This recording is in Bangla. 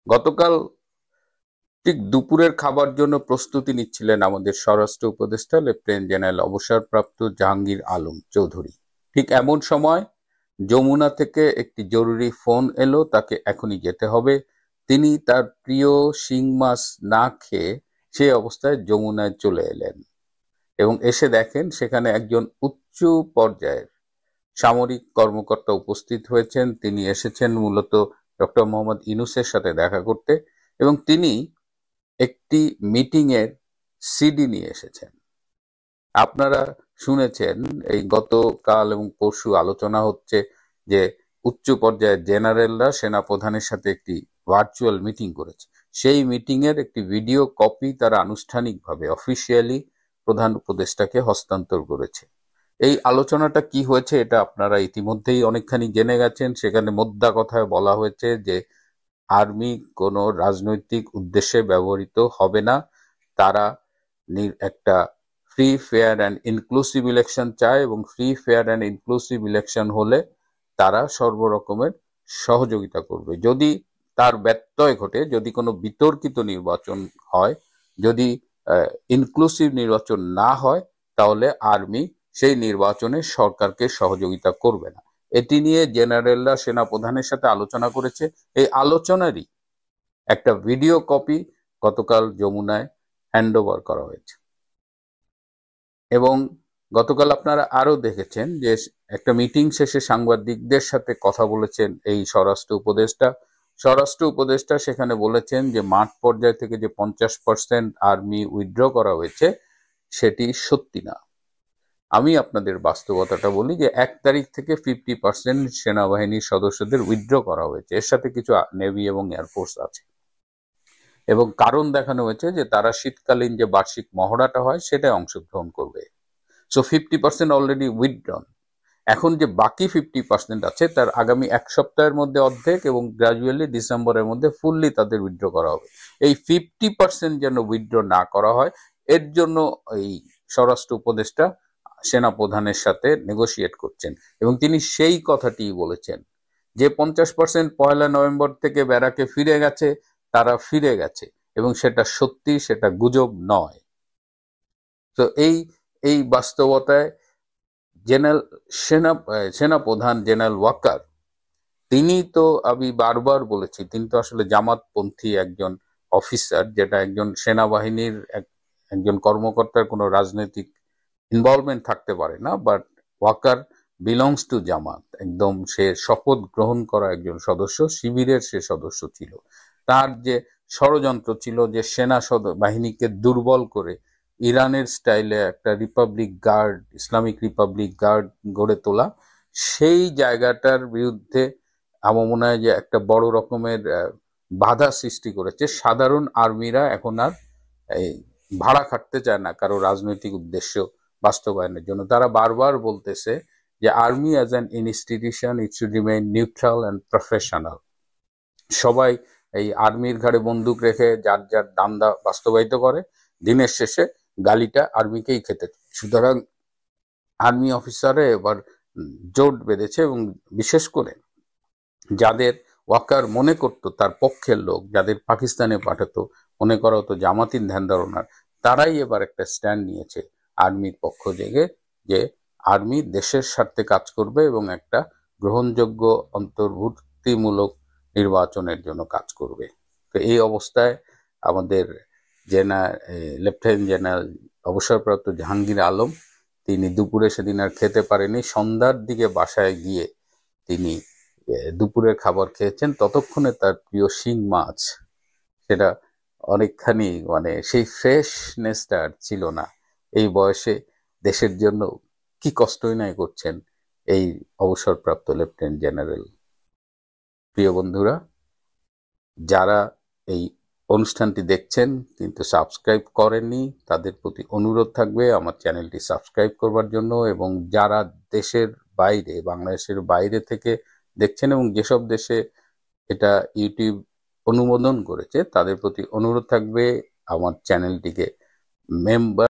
গতকাল ঠিক দুপুরের খাবার জন্য প্রস্তুতি নিচ্ছিলেন আমাদের স্বরাষ্ট্র উপদেষ্টা লেফটেন্যান্ট জেনারেল অবসরপ্রাপ্ত জাহাঙ্গীর আলম চৌধুরী। ঠিক এমন সময় যমুনা থেকে একটি জরুরি ফোন এলো, তাকে এখনই যেতে হবে। তিনি তার প্রিয় শিং মাছ না খেয়ে সেই অবস্থায় যমুনায় চলে এলেন এবং এসে দেখেন সেখানে একজন উচ্চ পর্যায়ের সামরিক কর্মকর্তা উপস্থিত হয়েছেন। তিনি এসেছেন মূলত ডক্টর মোহাম্মদ ইউনূসের সাথে দেখা করতে এবং তিনি একটি মিটিং এর সিডি নিয়ে এসেছেন। আপনারা শুনেছেন এই গতকাল এবং পরশু আলোচনা হচ্ছে যে উচ্চ পর্যায়ের জেনারেলরা সেনাপ্রধানের সাথে একটি ভার্চুয়াল মিটিং করেছে। সেই মিটিং এর একটি ভিডিও কপি তারা আনুষ্ঠানিকভাবে অফিসিয়ালি প্রধান উপদেষ্টাকে হস্তান্তর করেছে। এই আলোচনাটা কি হয়েছে এটা আপনারা ইতিমধ্যেই অনেকখানি জেনে গেছেন। সেখানে মোদ্দা কথায় বলা হয়েছে যে আর্মি কোনো রাজনৈতিক উদ্দেশ্যে ব্যবহৃত হবে না। তারা একটা free fair and inclusive election চায় এবং free fair and inclusive election হলে তারা সর্বরকমের সহযোগিতা করবে। যদি তার ব্যত্যয় ঘটে, যদি কোনো বিতর্কিত নির্বাচন হয়, যদি ইনক্লুসিভ নির্বাচন না হয়, তাহলে আর্মি সেই নির্বাচনে সরকারকে সহযোগিতা করবে না। এটি নিয়ে জেনারেলরা সেনাপ্রধানের সাথে আলোচনা করেছে। এই আলোচনারই একটা ভিডিও কপি গতকাল যমুনায় হ্যান্ডওভার করা হয়েছে এবং গতকাল আপনারা আরো দেখেছেন যে একটা মিটিং শেষে সাংবাদিকদের সাথে কথা বলেছেন এই স্বরাষ্ট্র উপদেষ্টা সেখানে বলেছেন যে মাঠ পর্যায় থেকে যে 50% আর্মি উইথড্র করা হয়েছে সেটি সত্যি না। আমি আপনাদের বাস্তবতাটা বলি যে 1 তারিখ থেকে 50% সেনাবাহিনীর সদস্যদের উইথড্র করা হয়েছে। এর সাথে কিছু নেভি এবং এয়ারফোর্স আছে এবং কারণ দেখানো হয়েছে যে তারা শীতকালীন যে বার্ষিক মহড়াটা হয় সেটায় অংশগ্রহণ করবে। So 50% already withdrawn. এখন যে বাকি 50% আছে তার আগামী 1 সপ্তাহের মধ্যে অর্ধেক এবং গ্রাজুয়ালি ডিসেম্বরের মধ্যে ফুললি তাদের উইথড্র করা হবে। এই 50% যেন উইথড্র না করা হয় এর জন্য এই স্বরাষ্ট্র উপদেষ্টা সেনাপ্রধানের সাথে নেগোশিয়েট করছেন এবং তিনি সেই কথাটি বলেছেন যে 50% 1 নভেম্বর থেকে ব্যারাকে ফিরে গেছে, তারা ফিরে গেছে এবং সেটা সত্যি, সেটা গুজব নয়। তো এই বাস্তবতায় জেনারেল সেনাপ্রধান জেনারেল ওয়াকার তিনি তো, আমি বারবার বলেছি, তিনি তো আসলে জামাতপন্থী একজন অফিসার, যেটা একজন সেনাবাহিনীর একজন কর্মকর্তার কোনো রাজনৈতিক ইনভলভমেন্ট থাকতে পারে না। বাট ওয়াকার বিলংস টু জামাত, একদম সে শপথ গ্রহণ করা একজন সদস্য, শিবিরের সে সদস্য ছিল। তার যে ষড়যন্ত্র ছিল যে সেনা বাহিনীকে দুর্বল করে ইরানের স্টাইলে একটা republic guard, Islamic republic guard গড়ে তোলা, সেই জায়গাটার বিরুদ্ধে আমার মনে হয় যে একটা বড় রকমের বাধা সৃষ্টি করেছে। সাধারণ আর্মিরা এখন আর এই ভাড়া খাটতে চায় না কারো রাজনৈতিক উদ্দেশ্য বাস্তবায়নের জন্য। তারা বারবার বলতেছে যে army as an institution it should remain neutral and professional. সবাই এই আর্মির ঘাড়ে বন্দুক রেখে যার যার দান্দা বাস্তবায়িত করে, দিনের শেষে গালিটা আর্মিকেই খেতে। সুতরাং আর্মি অফিসারে এবার জোট বেঁধেছে এবং বিশেষ করে যাদের ওয়াকার মনে করতো তার পক্ষের লোক, যাদের পাকিস্তানে পাঠাতো, মনে করা হতো জামাতিন ধ্যান ধারণার, তারাই এবার একটা স্ট্যান্ড নিয়েছে আর্মির পক্ষ থেকে যে আর্মি দেশের স্বার্থে কাজ করবে এবং একটা গ্রহণযোগ্য অন্তর্ভুক্তিমূলক নির্বাচনের জন্য কাজ করবে। তো এই অবস্থায় আমাদের লেফটেন্যান্ট জেনারেল অবসরপ্রাপ্ত জাহাঙ্গীর আলম তিনি দুপুরে সেদিন আর খেতে পারেনি। সন্ধ্যার দিকে বাসায় গিয়ে তিনি দুপুরের খাবার খেয়েছেন। ততক্ষণে তার প্রিয় শিং মাছ সেটা অনেকখানি মানে সেই ফ্রেশনেসটা আর ছিল না। এই বয়সে দেশের জন্য কি কষ্টই নাই করছেন এই অবসরপ্রাপ্ত লেফটেন্যান্ট জেনারেল। প্রিয় বন্ধুরা, যারা এই অনুষ্ঠানটি দেখছেন কিন্তু সাবস্ক্রাইব করেননি, তাদের প্রতি অনুরোধ থাকবে আমার চ্যানেলটি সাবস্ক্রাইব করবার জন্য। এবং যারা দেশের বাইরে, বাংলাদেশের বাইরে থেকে দেখছেন এবং যেসব দেশে এটা ইউটিউব অনুমোদন করেছে তাদের প্রতি অনুরোধ থাকবে আমার চ্যানেলটিকে মেম্বার